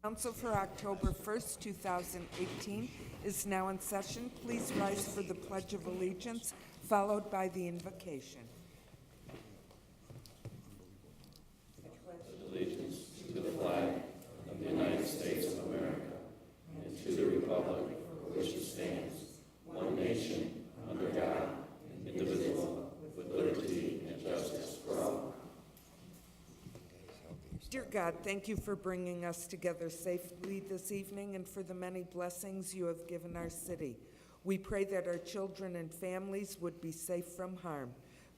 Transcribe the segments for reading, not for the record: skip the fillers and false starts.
Council for October 1st, 2018 is now in session. Please rise for the Pledge of Allegiance, followed by the invocation. Allegiance to the flag of the United States of America and to the republic for which it stands, one nation, under God, indivisible, with liberty and justice for all. Dear God, thank you for bringing us together safely this evening and for the many blessings you have given our city. We pray that our children and families would be safe from harm.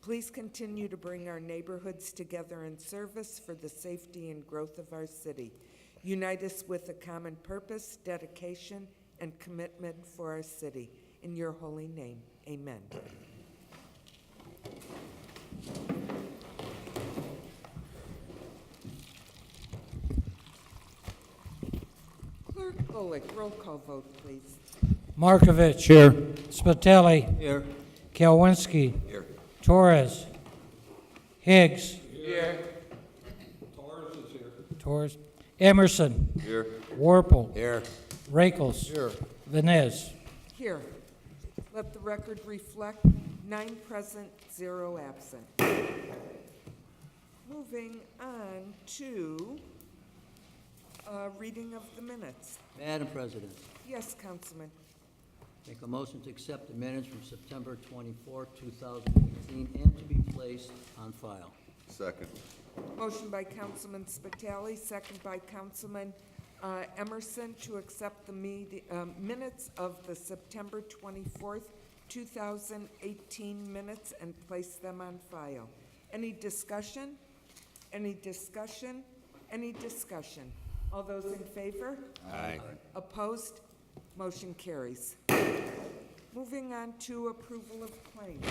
Please continue to bring our neighborhoods together in service for the safety and growth of our city. Unite us with a common purpose, dedication, and commitment for our city. In your holy name, amen. Clerk Golick, roll call vote, please. Markovich. Here. Spitali. Here. Kalwinski. Here. Torres. Higgs. Here. Torres is here. Torres. Emerson. Here. Warple. Here. Rakels. Here. Venez. Here. Let the record reflect 9 present, 0 absent. Moving on to reading of the minutes. Madam President, Yes, Councilman. make a motion to accept the minutes from September 24, 2018, and to be placed on file. Second. Motion by Councilman Spitali, second by Councilman Emerson to accept the minutes of the September 24th, 2018 minutes and place them on file. Any discussion? Any discussion? Any discussion? All those in favor? Aye. Opposed? Motion carries. Moving on to approval of claims.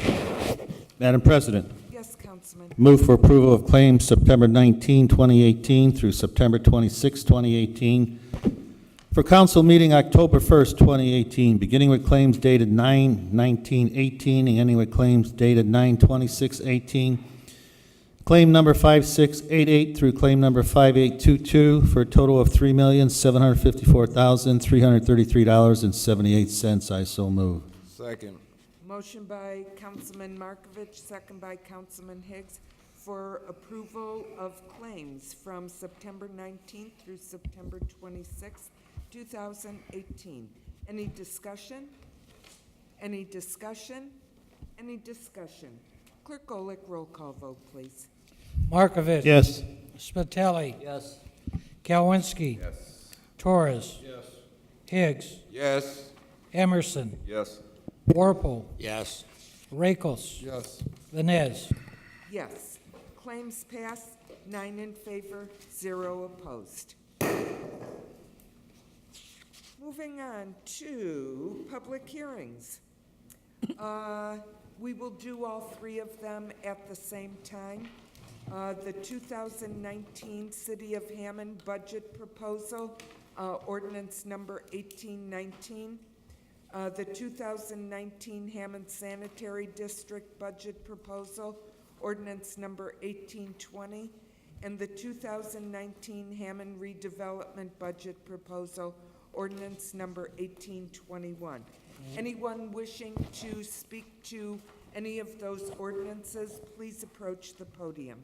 Madam President, Yes, Councilman. move for approval of claims September 19, 2018 through September 26, 2018 for council meeting October 1st, 2018, beginning with claims dated 9/19/18 and ending with claims dated 9/26/18. Claim number 5688 through claim number 5822 for a total of $3,754,333.78. I so move. Second. Motion by Councilman Markovich, second by Councilman Higgs for approval of claims from September 19th through September 26th, 2018. Any discussion? Any discussion? Any discussion? Clerk Golick, roll call vote, please. Markovich. Yes. Spitali. Yes. Kalwinski. Yes. Torres. Yes. Higgs. Yes. Emerson. Yes. Warple. Yes. Rakels. Yes. Venez. Yes. Claims passed, 9 in favor, 0 opposed. Moving on to public hearings. We will do all 3 of them at the same time. The 2019 City of Hammond Budget Proposal, Ordinance Number 1819. The 2019 Hammond Sanitary District Budget Proposal, Ordinance Number 1820. And the 2019 Hammond Redevelopment Budget Proposal, Ordinance Number 1821. Anyone wishing to speak to any of those ordinances, please approach the podium.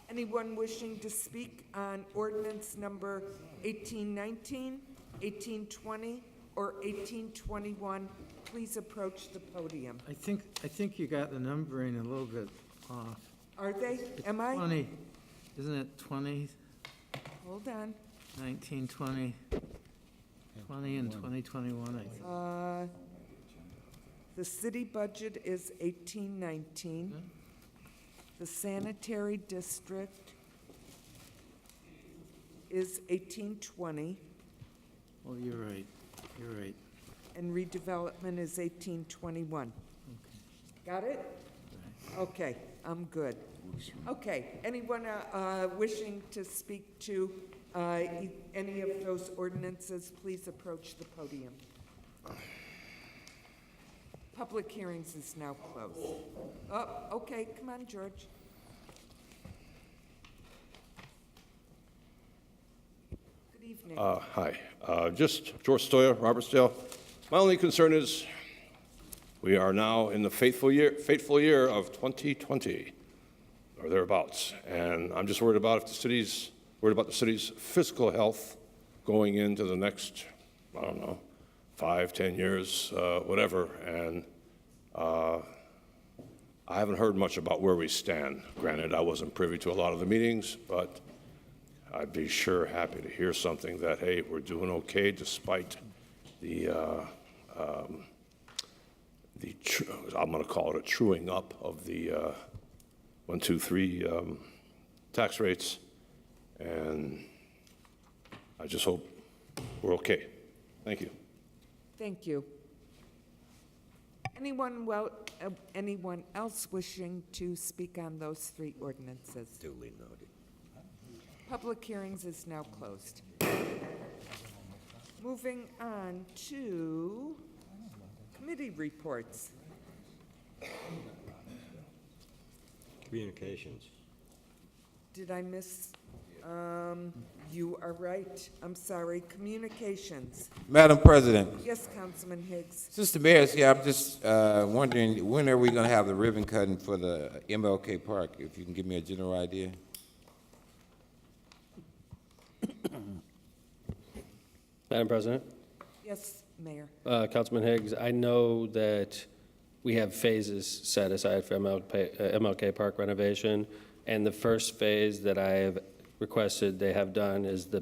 Anyone wishing to speak on ordinance number 1819, 1820, or 1821, please approach the podium. I think you got the numbering a little bit off. Are they? Am I? 20, isn't it 20, Hold on. 19, 20, 20 and 2021, I think. The city budget is 1819. The sanitary district is 1820, Oh, you're right, and redevelopment is 1821. Got it? Okay, I'm good. Okay, anyone wishing to speak to any of those ordinances, please approach the podium. Public hearings is now closed. Oh, okay, come on, George. Good evening. Hi, just George Stoyer, Robertsdale. My only concern is we are now in the fateful year of 2020 or thereabouts, and I'm just worried about the city's fiscal health going into the next, I don't know, 5, 10 years, whatever. And I haven't heard much about where we stand. Granted, I wasn't privy to a lot of the meetings, but I'd be sure happy to hear something that, hey, we're doing okay despite the I'm going to call it a truing up of the 1, 2, 3 tax rates, and I just hope we're okay. Thank you. Thank you. Anyone else wishing to speak on those 3 ordinances? Duly noted. Public hearings is now closed. Moving on to committee reports. Communications. Did I miss? You are right. I'm sorry. Communications. Madam President, Yes, Councilman Higgs. since the mayor's here, I'm just wondering, when are we going to have the ribbon cutting for the MLK Park? If you can give me a general idea. Madam President, Yes, Mayor. Councilman Higgs, I know that we have phases set aside for MLK Park renovation, and the first phase that I have requested they have done is the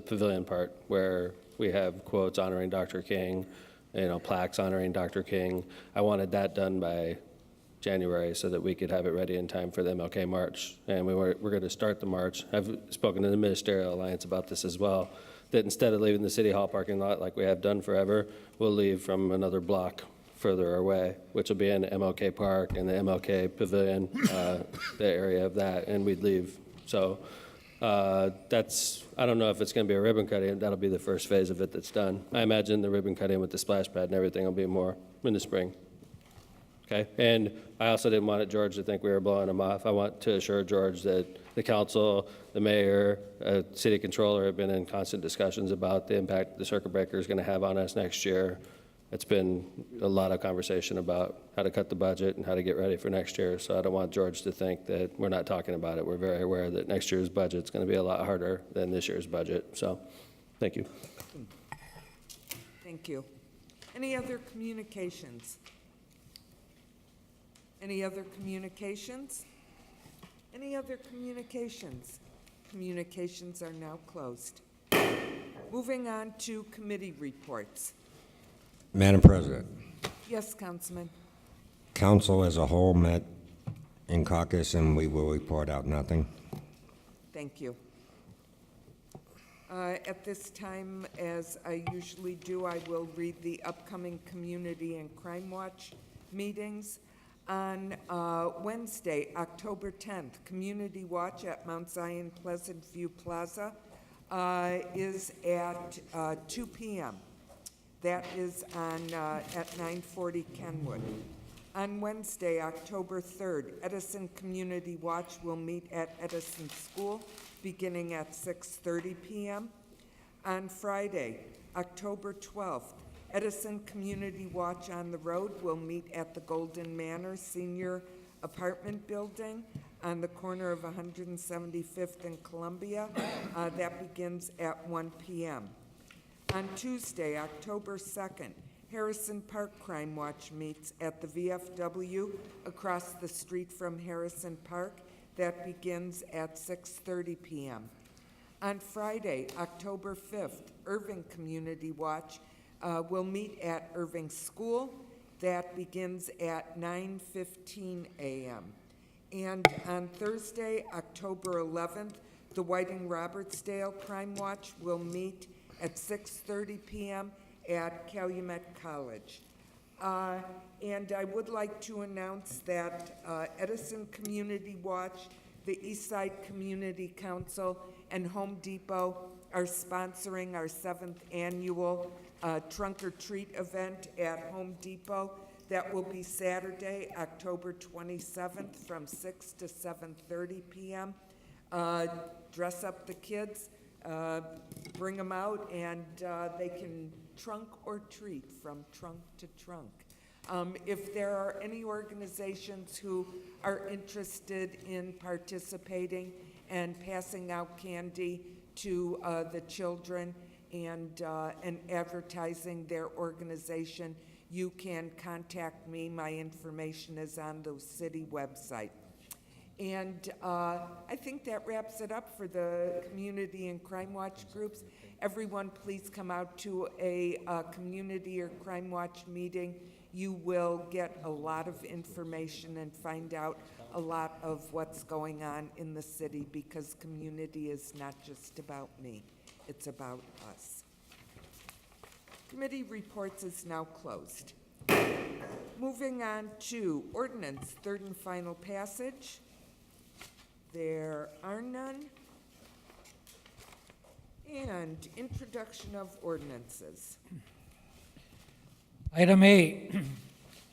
pavilion part, where we have quotes honoring Dr. King, plaques honoring Dr. King. I wanted that done by January so that we could have it ready in time for the MLK March. And we're going to start the march. I've spoken to the Ministerial Alliance about this as well, that instead of leaving the City Hall parking lot like we have done forever, we'll leave from another block further away, which will be in MLK Park and the MLK Pavilion, the area of that, and we'd leave. So I don't know if it's going to be a ribbon cutting. That'll be the first phase of it that's done. I imagine the ribbon cutting with the splash pad and everything will be more in the spring. Okay, and I also didn't want George to think we were blowing him off. I want to assure George that the council, the mayor, city controller have been in constant discussions about the impact the circuit breaker is going to have on us next year. It's been a lot of conversation about how to cut the budget and how to get ready for next year. So I don't want George to think that we're not talking about it. We're very aware that next year's budget is going to be a lot harder than this year's budget. So, thank you. Thank you. Any other communications? Any other communications? Any other communications? Communications are now closed. Moving on to committee reports. Madam President, Yes, Councilman. Council as a whole met in caucus, and we will report out nothing. Thank you. At this time, as I usually do, I will read the upcoming Community and Crime Watch meetings. On Wednesday, October 10th, Community Watch at Mount Zion Pleasant View Plaza is at 2 p.m. That is on at 940 Kenwood. On Wednesday, October 3rd, Edison Community Watch will meet at Edison School beginning at 6:30 p.m. On Friday, October 12th, Edison Community Watch on the Road will meet at the Golden Manor Senior Apartment Building on the corner of 175th and Columbia. That begins at 1 p.m. On Tuesday, October 2nd, Harrison Park Crime Watch meets at the VFW across the street from Harrison Park. That begins at 6:30 p.m. On Friday, October 5th, Irving Community Watch will meet at Irving School. That begins at 9:15 a.m. And on Thursday, October 11th, the Whiting Robertsdale Crime Watch will meet at 6:30 p.m. at Calumet College. And I would like to announce that Edison Community Watch, the Eastside Community Council, and Home Depot are sponsoring our 7th annual Trunk or Treat event at Home Depot. That will be Saturday, October 27th, from 6 to 7:30 p.m. Dress up the kids, bring them out, and they can trunk or treat from trunk to trunk. If there are any organizations who are interested in participating and passing out candy to the children and advertising their organization, you can contact me. My information is on the city website. And I think that wraps it up for the community and crime watch groups. Everyone, please come out to a community or crime watch meeting. You will get a lot of information and find out a lot of what's going on in the city, because community is not just about me, it's about us. Committee reports is now closed. Moving on to ordinance, third and final passage. There are none. And introduction of ordinances. Item A,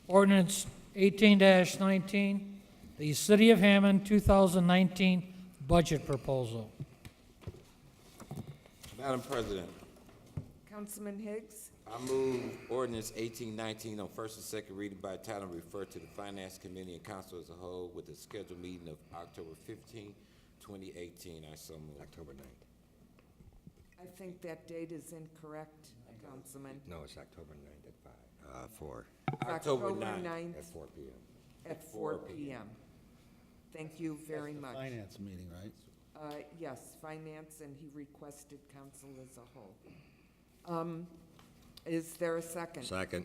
ordinance 18-19, the City of Hammond 2019 budget proposal. Madam President, Councilman Higgs, I move ordinance 1819 on first and second reading by title and refer to the Finance Committee and Council as a whole with a scheduled meeting of October 15, 2018. I so move. October 9th. I think that date is incorrect, Councilman. No, it's October 9th at 4 October 9th. 9th at 4 p.m. at 4 p.m. Thank you very much. Finance meeting, right? Yes, finance, and he requested council as a whole. Is there a second? Second.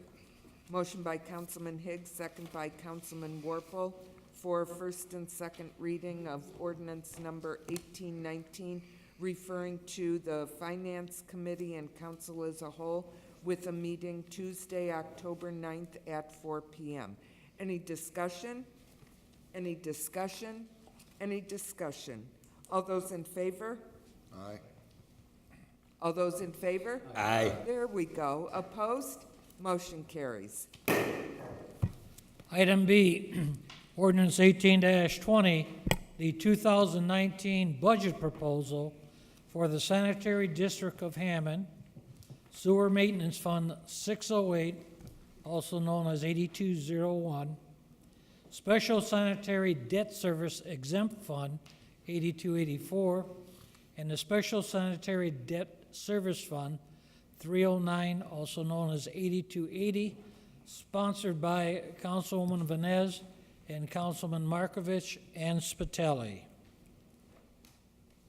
Motion by Councilman Higgs, second by Councilman Warple, for first and second reading of ordinance number 1819, referring to the Finance Committee and Council as a whole, with a meeting Tuesday, October 9th at 4 p.m. Any discussion? Any discussion? Any discussion? All those in favor? Aye. All those in favor? Aye. There we go. Opposed? Motion carries. Item B, ordinance 18-20, the 2019 budget proposal for the Sanitary District of Hammond, Sewer Maintenance Fund 608, also known as 8201, Special Sanitary Debt Service Exempt Fund 8284, and the Special Sanitary Debt Service Fund 309, also known as 8280, sponsored by Councilwoman Venez and Councilman Markovich and Spitali.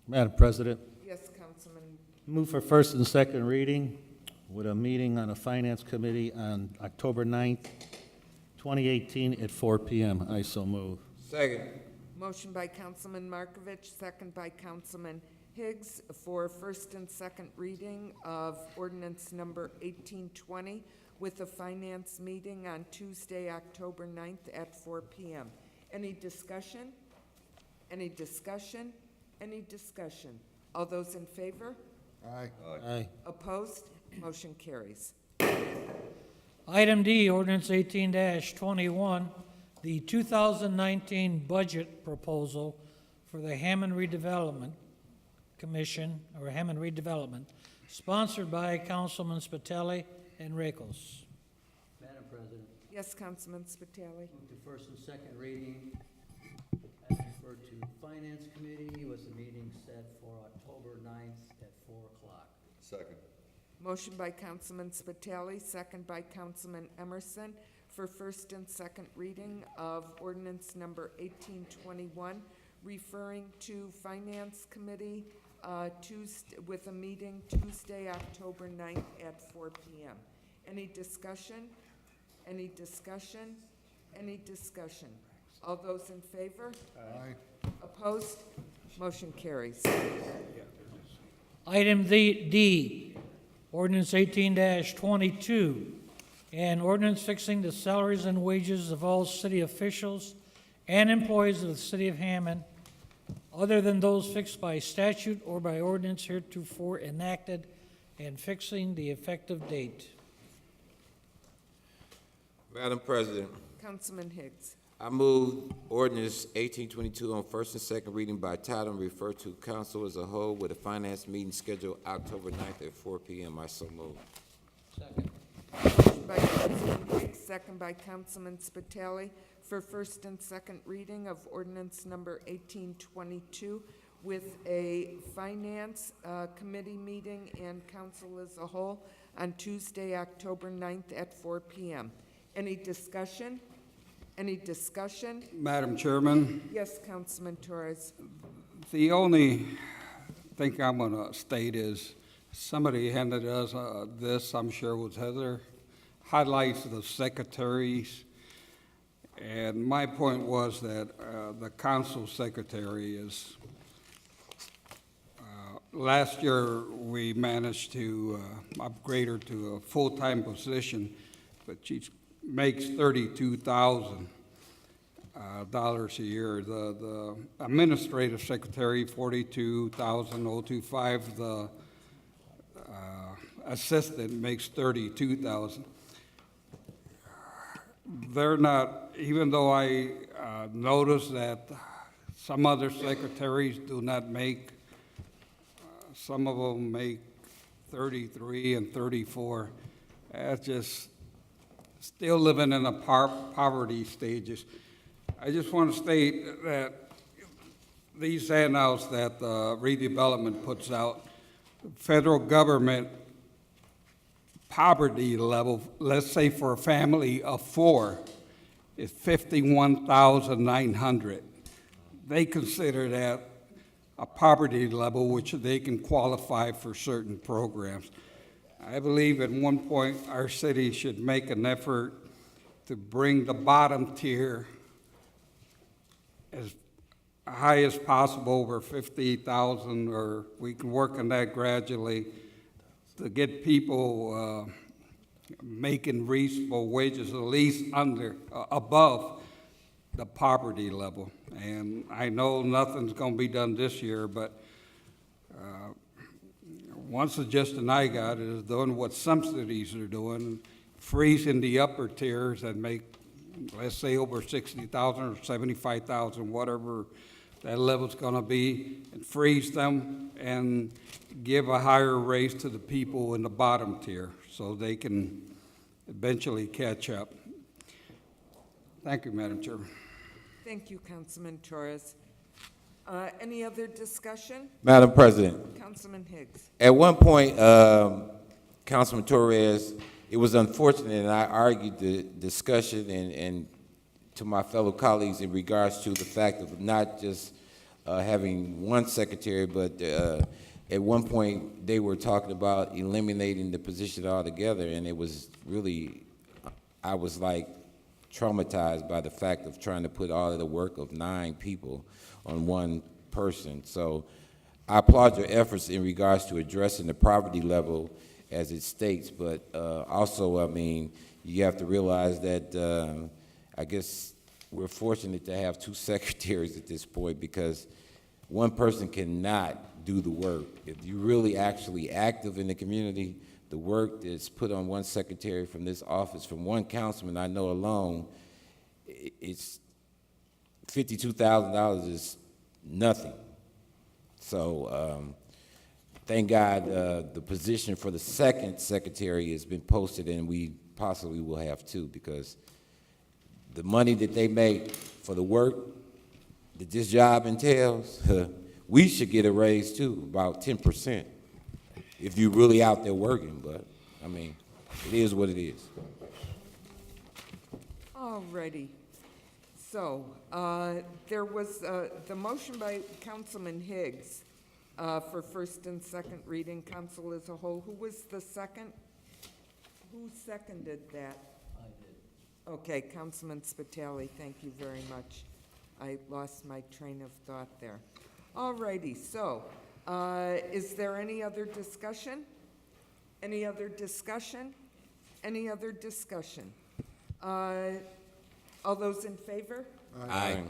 Madam President, Yes, Councilman. move for first and second reading with a meeting on the Finance Committee on October 9th, 2018 at 4 p.m. I so move. Second. Motion by Councilman Markovich, second by Councilman Higgs, for first and second reading of ordinance number 1820, with a finance meeting on Tuesday, October 9th at 4 p.m. Any discussion? Any discussion? Any discussion? All those in favor? Aye. Opposed? Motion carries. Item D, ordinance 18-21, the 2019 budget proposal for the Hammond Redevelopment Commission, or Hammond Redevelopment, sponsored by Councilman Spitali and Rakos. Madam President, Yes, Councilman Spitali. move to first and second reading as referred to Finance Committee with the meeting set for October 9th at 4 o'clock. Second. Motion by Councilman Spitali, second by Councilman Emerson, for first and second reading of ordinance number 1821, referring to Finance Committee with a meeting Tuesday, October 9th at 4 p.m. Any discussion? Any discussion? Any discussion? All those in favor? Aye. Opposed? Motion carries. Item D, ordinance 18-22, an ordinance fixing the salaries and wages of all city officials and employees of the city of Hammond, other than those fixed by statute or by ordinance heretofore enacted, and fixing the effective date. Madam President, Councilman Higgs. I move ordinance 1822 on first and second reading by title and refer to council as a whole with a finance meeting scheduled October 9th at 4 p.m. I so move. Motion by Councilman Higgs, second by Councilman Spitali, for first and second reading of ordinance number 1822 with a finance committee meeting and council as a whole on Tuesday, October 9th at 4 p.m. Any discussion? Any discussion? Madam Chairman, Yes, Councilman Torres. the only thing I'm going to state is somebody handed us this, I'm sure it was Heather, highlights of the secretaries. And my point was that the council secretary is, last year we managed to upgrade her to a full-time position, but she makes $32,000 a year. The administrative secretary, $42,025. The assistant makes $32,000. They're not, even though I noticed that some other secretaries do not make, some of them make 33 and 34. That's just still living in the poverty stages. I just want to state that these handouts that redevelopment puts out, federal government poverty level, let's say for a family of 4, is $51,900. They consider that a poverty level which they can qualify for certain programs. I believe at one point our city should make an effort to bring the bottom tier as high as possible, over 50,000, or we can work on that gradually to get people making reasonable wages, at least above the poverty level. And I know nothing's going to be done this year, but one suggestion I got is doing what some cities are doing, freezing the upper tiers that make, let's say, over 60,000 or 75,000, whatever that level's going to be, and freeze them and give a higher raise to the people in the bottom tier so they can eventually catch up. Thank you, Madam Chairman. Thank you, Councilman Torres. Any other discussion? Madam President, Councilman Higgs. at one point, Councilman Torres, it was unfortunate, and I argued the discussion and to my fellow colleagues in regards to the fact of not just having one secretary, but at one point they were talking about eliminating the position altogether, and it was really, I was like traumatized by the fact of trying to put all of the work of 9 people on one person. So I applaud your efforts in regards to addressing the poverty level as it states, but also, I mean, you have to realize that I guess we're fortunate to have 2 secretaries at this point, because one person cannot do the work. If you're really actually active in the community, the work that's put on one secretary from this office, from one councilman I know alone, it's $52,000 is nothing. So thank God the position for the second secretary has been posted, and we possibly will have 2, because the money that they make for the work that this job entails, we should get a raise too, about 10%, if you're really out there working. But, I mean, it is what it is. All righty. So there was the motion by Councilman Higgs for first and second reading, council as a whole. Who was the second? Who seconded that? I did. Okay, Councilman Spitali, thank you very much. I lost my train of thought there. All righty, so is there any other discussion? Any other discussion? Any other discussion? All those in favor? Aye.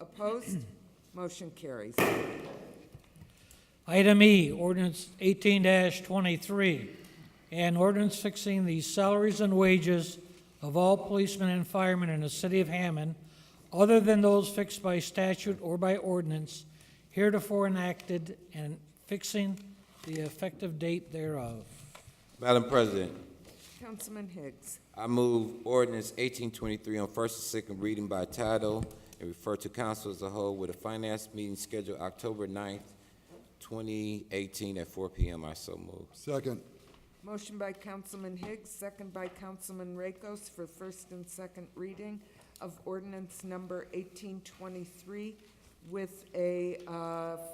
Opposed? Motion carries. Item E, ordinance 18-23, an ordinance fixing the salaries and wages of all policemen and firemen in the city of Hammond, other than those fixed by statute or by ordinance heretofore enacted, and fixing the effective date thereof. Madam President, Councilman Higgs. I move ordinance 1823 on first and second reading by title and refer to council as a whole with a finance meeting scheduled October 9th, 2018 at 4 p.m. I so move. Second. Motion by Councilman Higgs, second by Councilman Rakos for first and second reading of ordinance number 1823 with a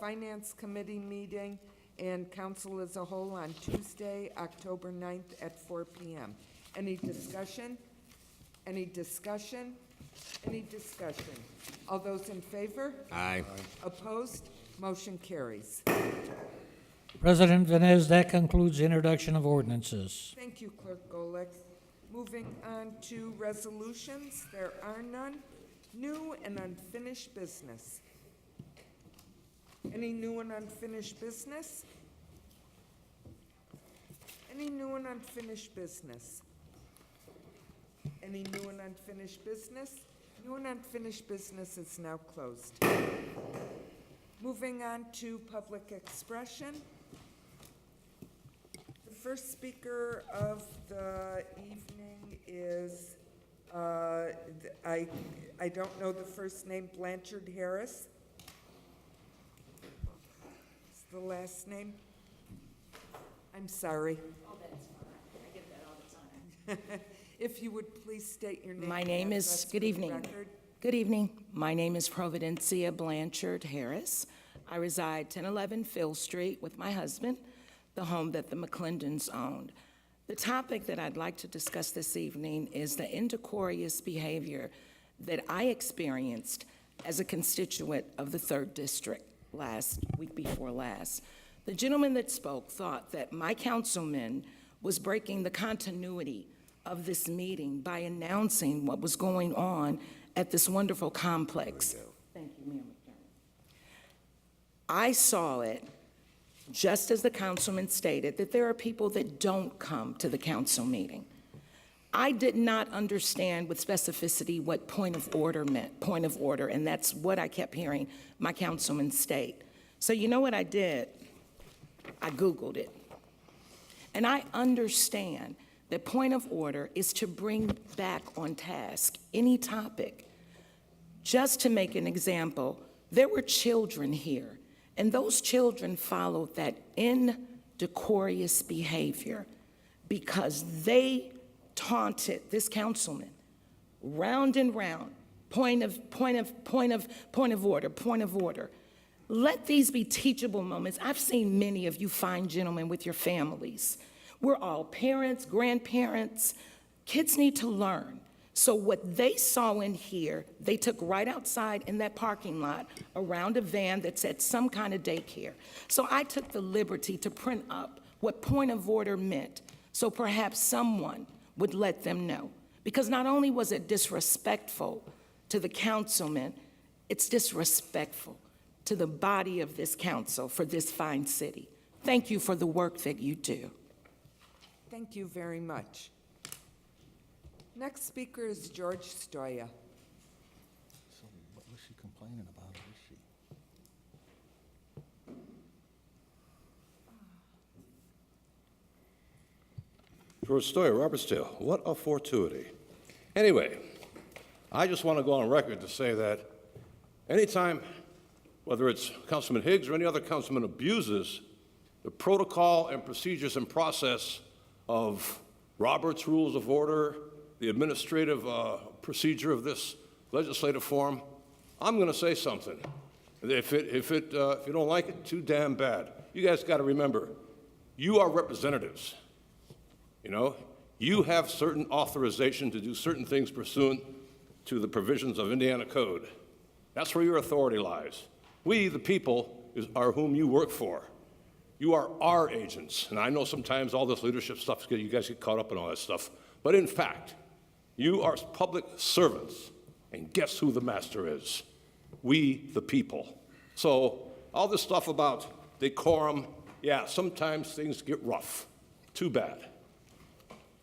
Finance Committee meeting and council as a whole on Tuesday, October 9th at 4 p.m. Any discussion? Any discussion? Any discussion? All those in favor? Aye. Opposed? Motion carries. President Vines, that concludes the introduction of ordinances. Thank you, Clerk Golek. Moving on to resolutions, there are none. New and unfinished business. Any new and unfinished business? Any new and unfinished business? Any new and unfinished business? New and unfinished business is now closed. Moving on to public expression. The first speaker of the evening is, I don't know the first name, Blanchard Harris. What's the last name? I'm sorry. Oh, that's fine. I get that all the time. If you would please state your name. My and name address is, for good the evening. record. Good evening. My name is Providencia Blanchard Harris. I reside 1011 Phil Street with my husband, the home that the McClendons owned. The topic that I'd like to discuss this evening is the indecorous behavior that I experienced as a constituent of the 3rd District week before last. The gentleman that spoke thought that my councilman was breaking the continuity of this meeting by announcing what was going on at this wonderful complex. Thank you, Mayor McDermott. I saw it, just as the councilman stated, that there are people that don't come to the council meeting. I did not understand with specificity what point of order meant, point of order, and that's what I kept hearing my councilman state. So you know what I did? I Googled it. And I understand that point of order is to bring back on task any topic. Just to make an example, there were children here, and those children followed that indecorous behavior because they taunted this councilman round and round. Point of order. Let these be teachable moments. I've seen many of you fine gentlemen with your families. We're all parents, grandparents. Kids need to learn. So what they saw in here, they took right outside in that parking lot around a van that said some kind of daycare. So I took the liberty to print up what point of order meant, so perhaps someone would let them know. Because not only was it disrespectful to the councilman, it's disrespectful to the body of this council for this fine city. Thank you for the work that you do. Thank you very much. Next speaker is George Stoya. So what was she complaining about, is she? George Stoyer, Robertsdale, what a fortuity. Anyway, I just want to go on record to say that anytime, whether it's Councilman Higgs or any other councilman abuses the protocol and procedures and process of Robert's Rules of Order, the administrative procedure of this legislative forum, I'm going to say something. If you don't like it, too damn bad. You guys got to remember, you are representatives. You know, you have certain authorization to do certain things pursuant to the provisions of Indiana Code. That's where your authority lies. We, the people, are whom you work for. You are our agents. And I know sometimes all this leadership stuff, you guys get caught up in all that stuff. But in fact, you are public servants. And guess who the master is? We, the people. So all this stuff about decorum, yeah, sometimes things get rough. Too bad.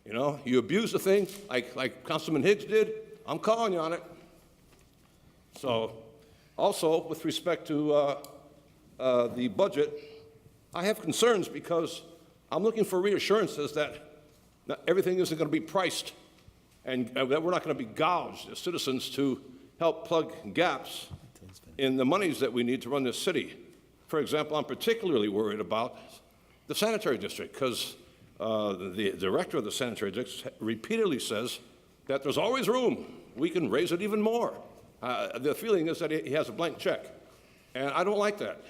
You know, you abuse the thing like Councilman Higgs did, I'm calling you on it. So, also, with respect to the budget, I have concerns because I'm looking for reassurances that everything isn't going to be priced and that we're not going to be gouged as citizens to help plug gaps in the monies that we need to run this city. For example, I'm particularly worried about the sanitary district because the director of the sanitary district repeatedly says that there's always room. We can raise it even more. The feeling is that he has a blank check, and I don't like that.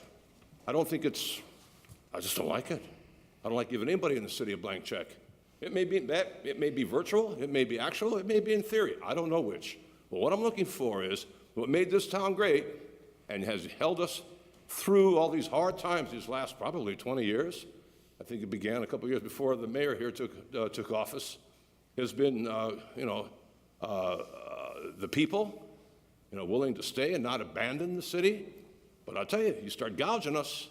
I just don't like it. I don't like giving anybody in the city a blank check. It may be virtual, it may be actual, it may be in theory. I don't know which. But what I'm looking for is what made this town great and has held us through all these hard times these last probably 20 years. I think it began a couple years before the mayor here took office. Has been, the people, willing to stay and not abandon the city. But I'll tell you, you start gouging us,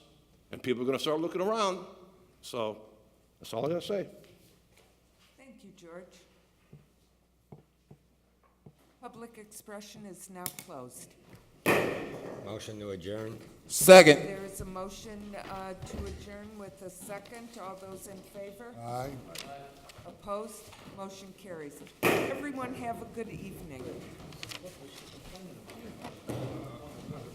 and people are going to start looking around. So that's all I got to say. Thank you, George. Public expression is now closed. Motion to adjourn? Second. There is a motion to adjourn with a second. All those in favor? Aye. Opposed? Motion carries. Everyone have a good evening.